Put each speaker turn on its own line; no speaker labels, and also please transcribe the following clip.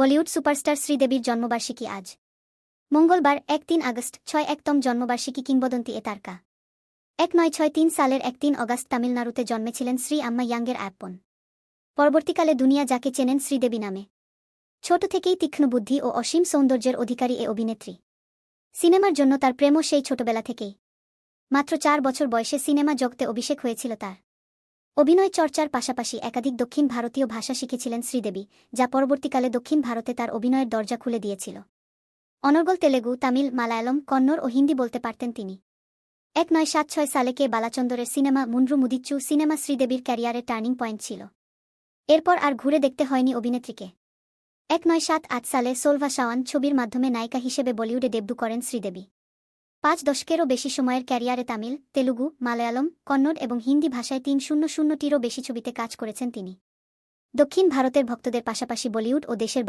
Bollywood superstar শ্রীদেবীর জন্মবার্ষিকী আজ মঙ্গলবার ৩ আগস্ট ৬১তম জন্মবার্ষিকী কিংবদন্তি এ তারকা ১৯৬৩ সালের ৩ অগাস্ট তামিলনাড়ুতে জন্মেছিলেন শ্রী আম্মা ইয়াঙ্গের অ্যাপ্পন। পরবর্তীকালে দুনিয়া যাকে চেনেন শ্রীদেবী নামে। ছোট থেকেই তীক্ষ্ণ বুদ্ধি ও অসীম সৌন্দর্যের অধিকারী এ অভিনেত্রী। সিনেমার জন্য তার প্রেমও সেই ছোটবেলা থেকেই। মাত্র ৪ বছর বয়সে সিনেমা জগতে অভিষেক হয়েছিল তার। অভিনয় চর্চার পাশাপাশি একাধিক দক্ষিণ ভারতীয় ভাষা শিখেছিলেন শ্রীদেবী, যা পরবর্তীকালে দক্ষিণ ভারতে তার অভিনয়ের দরজা খুলে দিয়েছিল। অনর্গল তেলেগু, তামিল, মালায়ালম, কন্নড় ও হিন্দি বলতে পারতেন তিনি। ১৯৭৬ সালে কে বালাচন্দরের সিনেমা মুন্ড্রু মুদিচ্চু সিনেমা শ্রীদেবীর ক্যারিয়ারের টার্নিং পয়েন্ট ছিল। এরপর আর ঘুরে দেখতে হয়নি অভিনেত্রীকে। ১৯৭৮ সালে সোলভা শাওয়ান ছবির মাধ্যমে নায়িকা হিসেবে বলিউডে ডেব্যু করেন শ্রীদেবী। ৫ দশকেরও বেশি সময়ের ক্যারিয়ারে তামিল, তেলুগু, মালায়ালম, কন্নড় এবং হিন্দি ভাষায় ৩০০টিরও বেশি ছবিতে কাজ করেছেন তিনি। দক্ষিণ ভারতের ভক্তদের পাশাপাশি বলিউড ও দেশের